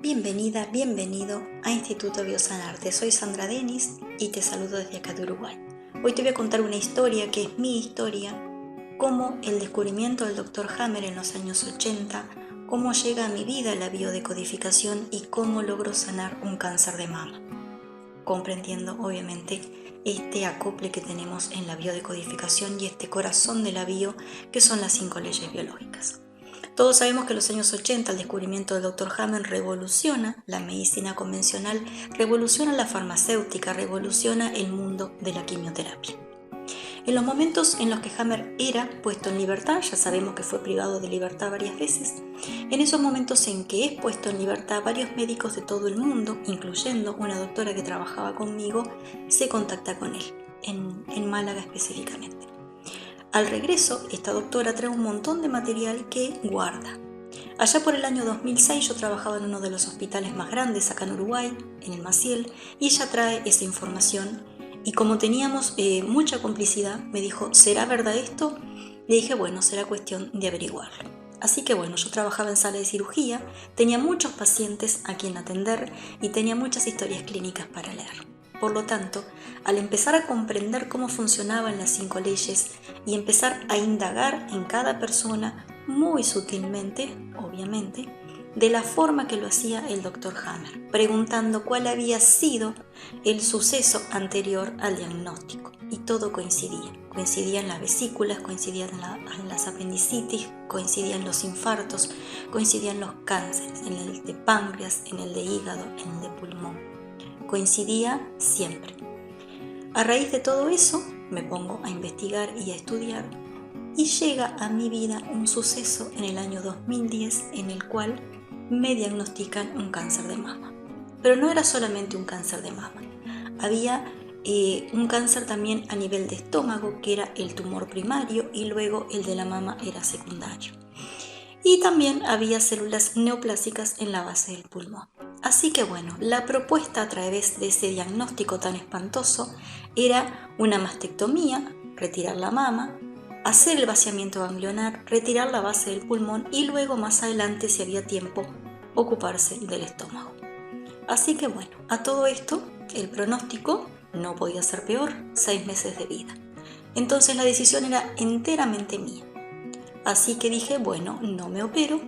Bienvenida, bienvenido a Instituto Biosanarte. Soy Sandra Denis y te saludo desde acá de Uruguay. Hoy te voy a contar una historia que es mi historia, cómo el descubrimiento del Dr. Hammer en los años 80, cómo llega a mi vida la biodecodificación y cómo logro sanar un cáncer de mama, comprendiendo obviamente este acople que tenemos en la biodecodificación y este corazón de la bio, que son las 5 leyes biológicas. Todos sabemos que en los años 80 el descubrimiento del Dr. Hammer revoluciona la medicina convencional, revoluciona la farmacéutica, revoluciona el mundo de la quimioterapia. En los momentos en los que Hammer era puesto en libertad, ya sabemos que fue privado de libertad varias veces, en esos momentos en que es puesto en libertad, varios médicos de todo el mundo, incluyendo una doctora que trabajaba conmigo, se contacta con él, en Málaga específicamente. Al regreso, esta doctora trae un montón de material que guarda. Allá por el año 2006 yo trabajaba en uno de los hospitales más grandes acá en Uruguay, en el Maciel, y ella trae esa información. Y como teníamos mucha complicidad, me dijo, ¿será verdad esto? Le dije, bueno, será cuestión de averiguarlo. Así que bueno, yo trabajaba en sala de cirugía, tenía muchos pacientes a quien atender y tenía muchas historias clínicas para leer. Por lo tanto, al empezar a comprender cómo funcionaban las 5 leyes y empezar a indagar en cada persona muy sutilmente, obviamente, de la forma que lo hacía el Dr. Hammer, preguntando cuál había sido el suceso anterior al diagnóstico. Y todo coincidía. Coincidía en las vesículas, coincidía en las apendicitis, coincidía en los infartos, coincidía en los cánceres, en el de páncreas, en el de hígado, en el de pulmón. Coincidía siempre. A raíz de todo eso, me pongo a investigar y a estudiar y llega a mi vida un suceso en el año 2010 en el cual me diagnostican un cáncer de mama. Pero no era solamente un cáncer de mama. Había un cáncer también a nivel de estómago, que era el tumor primario, y luego el de la mama era secundario. Y también había células neoplásicas en la base del pulmón. Así que bueno, la propuesta a través de ese diagnóstico tan espantoso era una mastectomía, retirar la mama, hacer el vaciamiento ganglionar, retirar la base del pulmón y luego más adelante, si había tiempo, ocuparse del estómago. Así que bueno, a todo esto, el pronóstico no podía ser peor, 6 meses de vida. Entonces la decisión era enteramente mía. Así que dije, bueno, no me opero.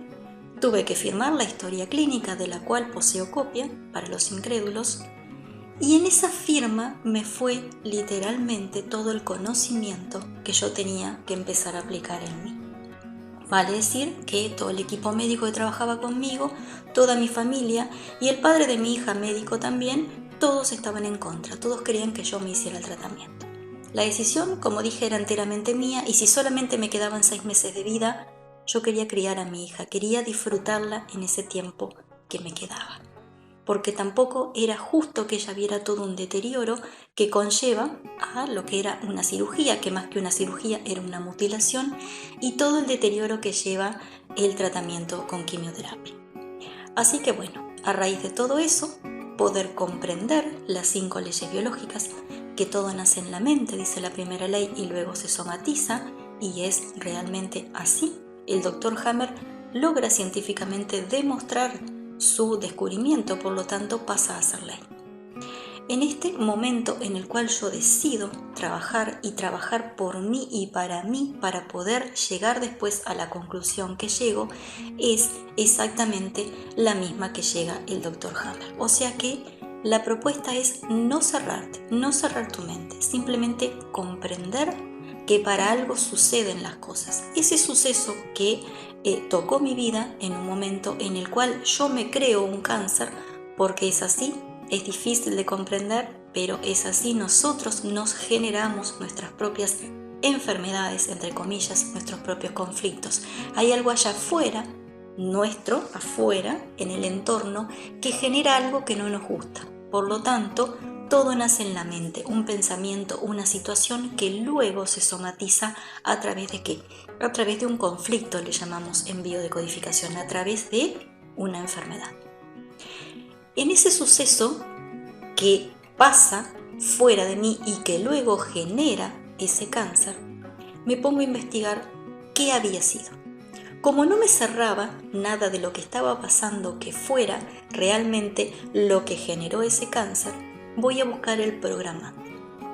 Tuve que firmar la historia clínica de la cual poseo copia para los incrédulos y en esa firma me fue literalmente todo el conocimiento que yo tenía que empezar a aplicar en mí. Vale decir que todo el equipo médico que trabajaba conmigo, toda mi familia y el padre de mi hija médico también, todos estaban en contra, todos querían que yo me hiciera el tratamiento. La decisión, como dije, era enteramente mía y si solamente me quedaban 6 meses de vida, yo quería criar a mi hija, quería disfrutarla en ese tiempo que me quedaba. Porque tampoco era justo que ella viera todo un deterioro que conlleva a lo que era una cirugía, que más que una cirugía era una mutilación, y todo el deterioro que lleva el tratamiento con quimioterapia. Así que bueno, a raíz de todo eso, poder comprender las 5 leyes biológicas, que todo nace en la mente, dice la primera ley, y luego se somatiza, y es realmente así. El Dr. Hammer logra científicamente demostrar su descubrimiento, por lo tanto pasa a ser ley. En este momento en el cual yo decido trabajar y trabajar por mí y para mí, para poder llegar después a la conclusión que llego, es exactamente la misma que llega el Dr. Hammer. O sea que la propuesta es no cerrarte, no cerrar tu mente, simplemente comprender que para algo suceden las cosas. Ese suceso que tocó mi vida en un momento en el cual yo me creo un cáncer, porque es así, es difícil de comprender, pero es así, nosotros nos generamos nuestras propias enfermedades, entre comillas, nuestros propios conflictos. Hay algo allá afuera, nuestro, afuera, en el entorno, que genera algo que no nos gusta. Por lo tanto, todo nace en la mente, un pensamiento, una situación que luego se somatiza a través de ¿qué? A través de un conflicto, le llamamos en biodecodificación, a través de una enfermedad. En ese suceso que pasa fuera de mí y que luego genera ese cáncer, me pongo a investigar qué había sido. Como no me cerraba nada de lo que estaba pasando que fuera realmente lo que generó ese cáncer, voy a buscar el programante.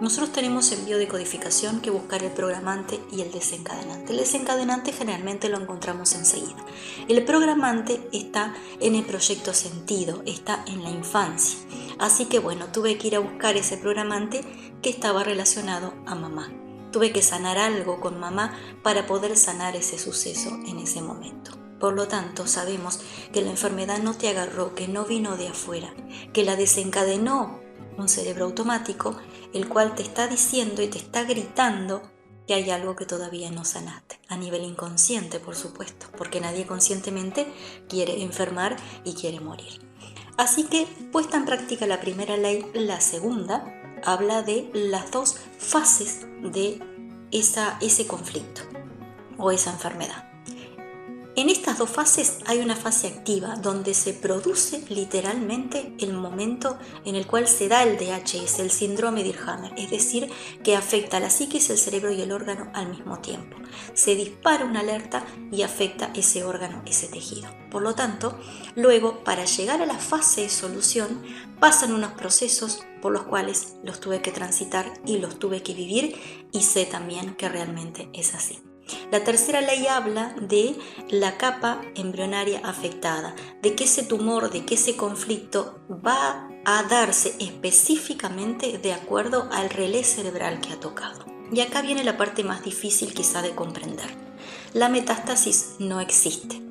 Nosotros tenemos en biodecodificación que buscar el programante y el desencadenante. El desencadenante generalmente lo encontramos enseguida. El programante está en el proyecto sentido, está en la infancia. Así que bueno, tuve que ir a buscar ese programante que estaba relacionado a mamá. Tuve que sanar algo con mamá para poder sanar ese suceso en ese momento. Por lo tanto, sabemos que la enfermedad no te agarró, que no vino de afuera, que la desencadenó un cerebro automático, el cual te está diciendo y te está gritando que hay algo que todavía no sanaste, a nivel inconsciente, por supuesto, porque nadie conscientemente quiere enfermar y quiere morir. Así que, puesta en práctica la primera ley, la segunda habla de las dos fases de ese conflicto o esa enfermedad. En estas dos fases hay una fase activa donde se produce literalmente el momento en el cual se da el DHS, el síndrome de Irhammer, es decir, que afecta a la psiquis, el cerebro y el órgano al mismo tiempo. Se dispara una alerta y afecta ese órgano, ese tejido. Por lo tanto, luego, para llegar a la fase de solución, pasan unos procesos por los cuales los tuve que transitar y los tuve que vivir, y sé también que realmente es así. La tercera ley habla de la capa embrionaria afectada, de que ese tumor, de que ese conflicto va a darse específicamente de acuerdo al relé cerebral que ha tocado. Y acá viene la parte más difícil quizá de comprender. La metástasis no existe.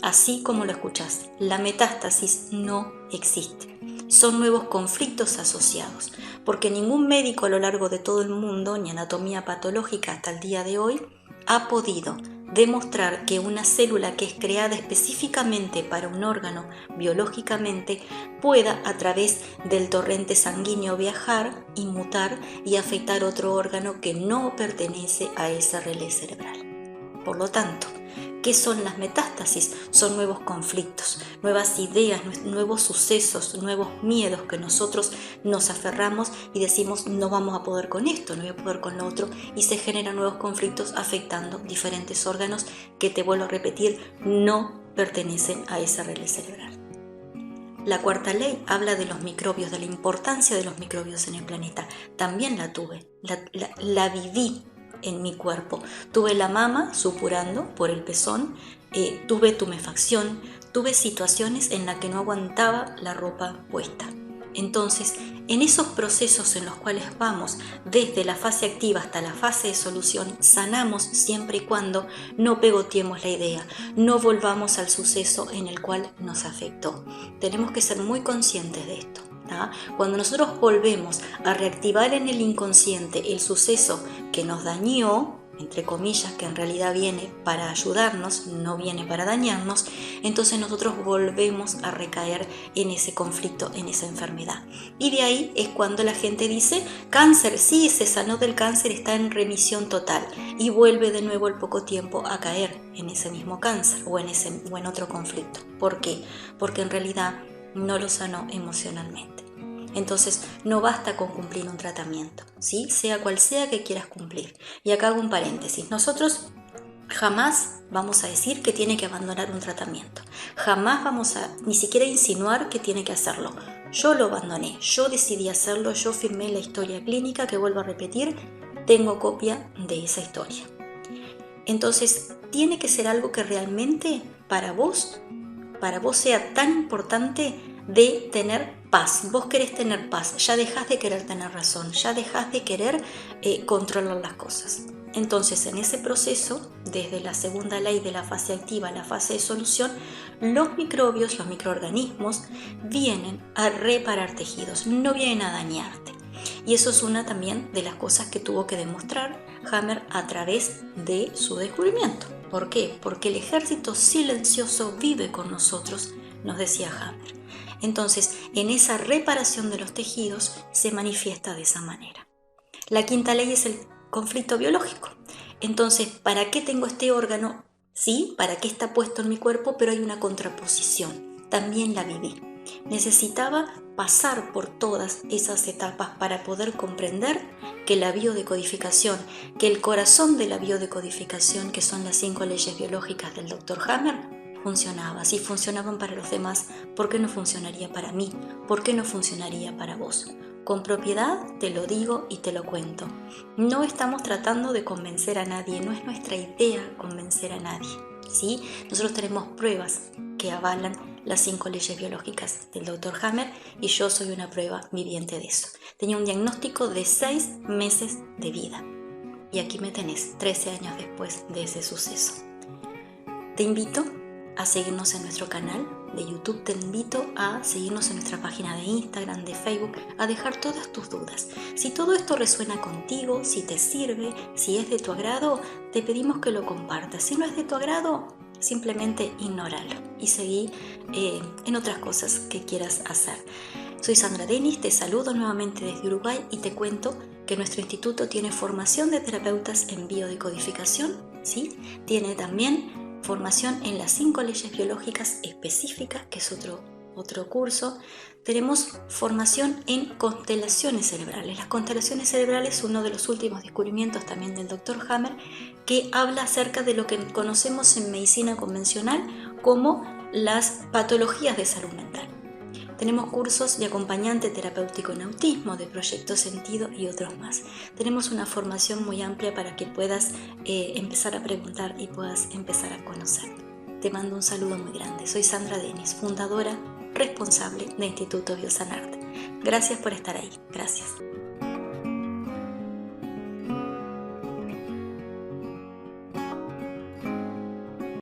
Así como lo escuchás, la metástasis no existe. Son nuevos conflictos asociados, porque ningún médico a lo largo de todo el mundo, ni anatomía patológica hasta el día de hoy, ha podido demostrar que una célula que es creada específicamente para un órgano biológicamente pueda a través del torrente sanguíneo viajar y mutar y afectar otro órgano que no pertenece a ese relé cerebral. Por lo tanto, ¿qué son las metástasis? Son nuevos conflictos, nuevas ideas, nuevos sucesos, nuevos miedos que nosotros nos aferramos y decimos no vamos a poder con esto, no voy a poder con lo otro, y se generan nuevos conflictos afectando diferentes órganos que, te vuelvo a repetir, no pertenecen a ese relé cerebral. La cuarta ley habla de los microbios, de la importancia de los microbios en el planeta. También la tuve, la viví en mi cuerpo. Tuve la mama supurando por el pezón, tuve tumefacción, tuve situaciones en las que no aguantaba la ropa puesta. Entonces, en esos procesos en los cuales vamos desde la fase activa hasta la fase de solución, sanamos siempre y cuando no pegoteemos la idea, no volvamos al suceso en el cual nos afectó. Tenemos que ser muy conscientes de esto. Cuando nosotros volvemos a reactivar en el inconsciente el suceso que nos dañó, entre comillas, que en realidad viene para ayudarnos, no viene para dañarnos, entonces nosotros volvemos a recaer en ese conflicto, en esa enfermedad. Y de ahí es cuando la gente dice, cáncer, sí, se sanó del cáncer, está en remisión total, y vuelve de nuevo al poco tiempo a caer en ese mismo cáncer o en otro conflicto. ¿Por qué? Porque en realidad no lo sanó emocionalmente. Entonces no basta con cumplir un tratamiento, ¿sí? Sea cual sea que quieras cumplir. Y acá hago un paréntesis. Nosotros jamás vamos a decir que tiene que abandonar un tratamiento. Jamás vamos a ni siquiera insinuar que tiene que hacerlo. Yo lo abandoné, yo decidí hacerlo, yo firmé la historia clínica que, vuelvo a repetir, tengo copia de esa historia. Entonces tiene que ser algo que realmente para vos sea tan importante de tener paz. Vos querés tener paz, ya dejás de querer tener razón, ya dejás de querer controlar las cosas. Entonces, en ese proceso, desde la segunda ley de la fase activa a la fase de solución, los microbios, los microorganismos vienen a reparar tejidos, no vienen a dañarte. Y eso es una también de las cosas que tuvo que demostrar Hammer a través de su descubrimiento. ¿Por qué? Porque el ejército silencioso vive con nosotros, nos decía Hammer. Entonces, en esa reparación de los tejidos se manifiesta de esa manera. La quinta ley es el conflicto biológico. Entonces, ¿para qué tengo este órgano? Sí, ¿para qué está puesto en mi cuerpo? Pero hay una contraposición. También la viví. Necesitaba pasar por todas esas etapas para poder comprender que la biodecodificación, que el corazón de la biodecodificación, que son las 5 leyes biológicas del Dr. Hammer, funcionaba. Si funcionaban para los demás, ¿por qué no funcionaría para mí? ¿Por qué no funcionaría para vos? Con propiedad te lo digo y te lo cuento. No estamos tratando de convencer a nadie, no es nuestra idea convencer a nadie, ¿sí? Nosotros tenemos pruebas que avalan las 5 leyes biológicas del Dr. Hammer y yo soy una prueba viviente de eso. Tenía un diagnóstico de 6 meses de vida y aquí me tenés 13 años después de ese suceso. Te invito a seguirnos en nuestro canal de YouTube, te invito a seguirnos en nuestra página de Instagram, de Facebook, a dejar todas tus dudas. Si todo esto resuena contigo, si te sirve, si es de tu agrado, te pedimos que lo compartas. Si no es de tu agrado, simplemente ignóralo y seguí en otras cosas que quieras hacer. Soy Sandra Denis, te saludo nuevamente desde Uruguay y te cuento que nuestro instituto tiene formación de terapeutas en biodecodificación, ¿sí? Tiene también formación en las 5 leyes biológicas específicas, que es otro curso. Tenemos formación en constelaciones cerebrales. Las constelaciones cerebrales es uno de los últimos descubrimientos también del Dr. Hammer, que habla acerca de lo que conocemos en medicina convencional como las patologías de salud mental. Tenemos cursos de acompañante terapéutico en autismo, de Proyecto Sentido y otros más. Tenemos una formación muy amplia para que puedas empezar a preguntar y puedas empezar a conocer. Te mando un saludo muy grande. Soy Sandra Denis, fundadora responsable de Instituto Biosanarte. Gracias por estar ahí. Gracias.